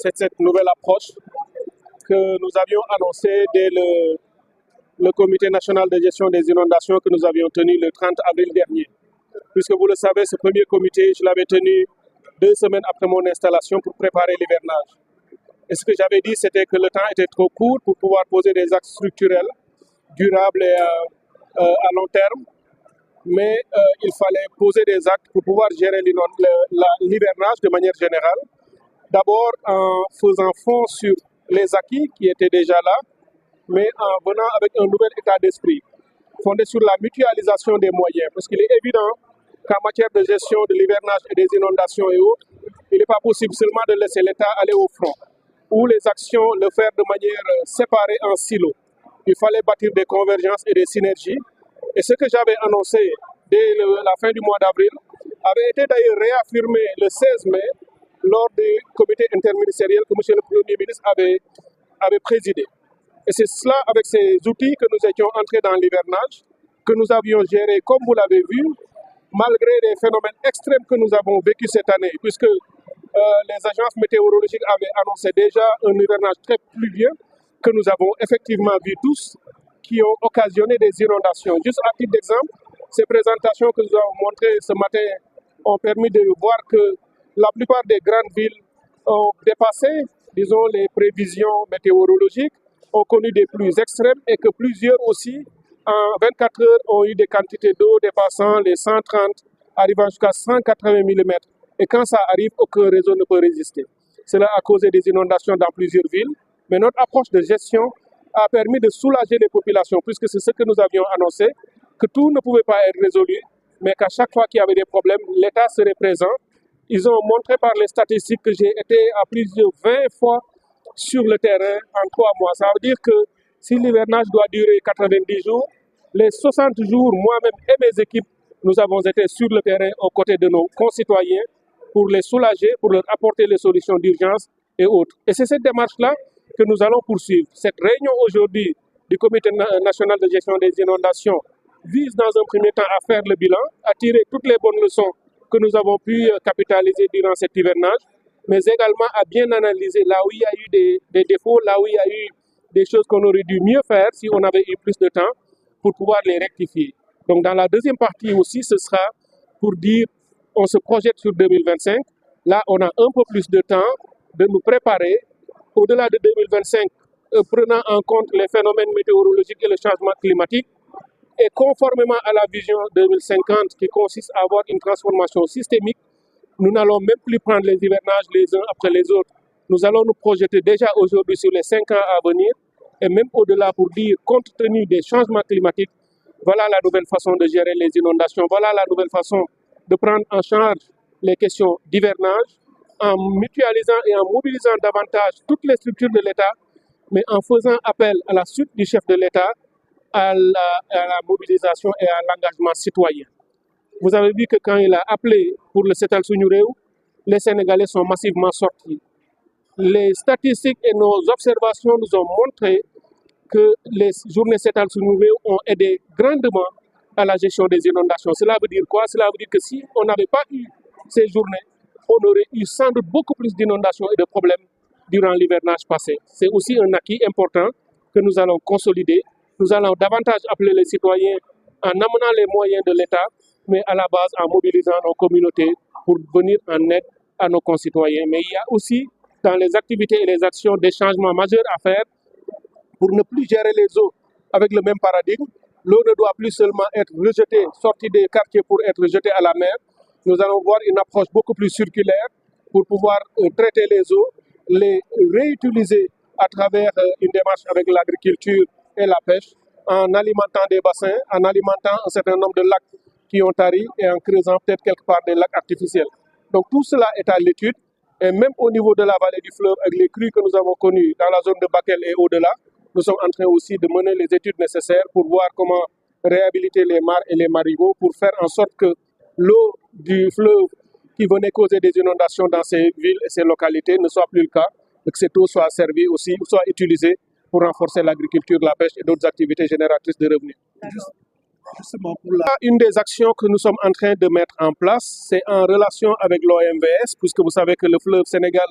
c'est cette nouvelle approche que nous avions annoncée dès le Comité national de gestion des inondations que nous avions tenu le 30 avril dernier. Puisque vous le savez, ce premier comité, je l'avais tenu 2 semaines après mon installation pour préparer l'hivernage. Et ce que j'avais dit, c'était que le temps était trop court pour pouvoir poser des axes structurels, durables et à long terme. Mais il fallait poser des actes pour pouvoir gérer l'hivernage de manière générale. D'abord en faisant fond sur les acquis qui étaient déjà là, mais en venant avec un nouvel état d'esprit, fondé sur la mutualisation des moyens. Parce qu'il est évident qu'en matière de gestion de l'hivernage et des inondations et autres, il n'est pas possible seulement de laisser l'État aller au front, ou les actions le faire de manière séparée en silos. Il fallait bâtir des convergences et des synergies. Et ce que j'avais annoncé dès la fin du mois d'avril avait été d'ailleurs réaffirmé le 16 mai lors du comité interministériel que M. le Premier ministre avait présidé. Et c'est cela, avec ces outils, que nous étions entrés dans l'hivernage, que nous avions géré, comme vous l'avez vu, malgré les phénomènes extrêmes que nous avons vécus cette année, puisque les agences météorologiques avaient annoncé déjà un hivernage très pluvieux, que nous avons effectivement vu tous, qui ont occasionné des inondations. Juste à titre d'exemple, ces présentations que nous avons montrées ce matin ont permis de voir que la plupart des grandes villes ont dépassé, disons, les prévisions météorologiques, ont connu des pluies extrêmes et que plusieurs aussi, en 24 heures, ont eu des quantités d'eau dépassant les 130, arrivant jusqu'à 180 mm. Et quand ça arrive, aucun réseau ne peut résister. Cela a causé des inondations dans plusieurs villes, mais notre approche de gestion a permis de soulager les populations, puisque c'est ce que nous avions annoncé, que tout ne pouvait pas être résolu, mais qu'à chaque fois qu'il y avait des problèmes, l'État serait présent. Ils ont montré par les statistiques que j'ai été à plusieurs 20 fois sur le terrain en 3 mois. Ça veut dire que si l'hivernage doit durer 90 jours, les 60 jours, moi-même et mes équipes, nous avons été sur le terrain aux côtés de nos concitoyens pour les soulager, pour leur apporter les solutions d'urgence et autres. Et c'est cette démarche-là que nous allons poursuivre. Cette réunion aujourd'hui du Comité national de gestion des inondations vise dans un premier temps à faire le bilan, à tirer toutes les bonnes leçons que nous avons pu capitaliser durant cet hivernage, mais également à bien analyser là où il y a eu des défauts, là où il y a eu des choses qu'on aurait dû mieux faire si on avait eu plus de temps pour pouvoir les rectifier. Donc dans la deuxième partie aussi, ce sera pour dire on se projette sur 2025. Là, on a un peu plus de temps de nous préparer. Au-delà de 2025, prenant en compte les phénomènes météorologiques et le changement climatique, et conformément à la vision 2050 qui consiste à avoir une transformation systémique, nous n'allons même plus prendre les hivernages les uns après les autres. Nous allons nous projeter déjà aujourd'hui sur les 5 ans à venir et même au-delà pour dire, compte tenu des changements climatiques, voilà la nouvelle façon de gérer les inondations, voilà la nouvelle façon de prendre en charge les questions d'hivernage en mutualisant et en mobilisant davantage toutes les structures de l'État, mais en faisant appel à la suite du chef de l'État, à la mobilisation et à l'engagement citoyen. Vous avez vu que quand il a appelé pour le Setal Suñu Réew, les Sénégalais sont massivement sortis. Les statistiques et nos observations nous ont montré que les journées Setal Suñu Réew ont aidé grandement à la gestion des inondations. Cela veut dire quoi? Cela veut dire que si on n'avait pas eu ces journées, on aurait eu sans doute beaucoup plus d'inondations et de problèmes durant l'hivernage passé. C'est aussi un acquis important que nous allons consolider. Nous allons davantage appeler les citoyens en amenant les moyens de l'État, mais à la base en mobilisant nos communautés pour venir en aide à nos concitoyens. Mais il y a aussi dans les activités et les actions des changements majeurs à faire pour ne plus gérer les eaux avec le même paradigme. L'eau ne doit plus seulement être rejetée, sortie des quartiers pour être rejetée à la mer. Nous allons voir une approche beaucoup plus circulaire pour pouvoir traiter les eaux, les réutiliser à travers une démarche avec l'agriculture et la pêche, en alimentant des bassins, en alimentant un certain nombre de lacs qui ont tari et en creusant peut-être quelque part des lacs artificiels. Donc tout cela est à l'étude et même au niveau de la vallée du fleuve, avec les crues que nous avons connues dans la zone de Bakel et au-delà, nous sommes en train aussi de mener les études nécessaires pour voir comment réhabiliter les mares et les marigots pour faire en sorte que l'eau du fleuve qui venait causer des inondations dans ces villes et ces localités ne soit plus le cas, et que cette eau soit servie aussi, soit utilisée pour renforcer l'agriculture, la pêche et d'autres activités génératrices de revenus. Justement, une des actions que nous sommes en train de mettre en place, c'est en relation avec l'OMVS, puisque vous savez que le fleuve Sénégal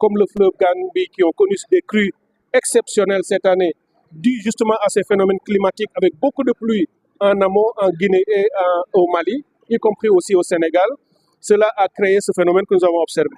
comme le fleuve Gambie qui ont connu des crues exceptionnelles cette année, dû justement à ces phénomènes climatiques avec beaucoup de pluie en amont, en Guinée et au Mali, y compris aussi au Sénégal. Cela a créé ce phénomène que nous avons observé.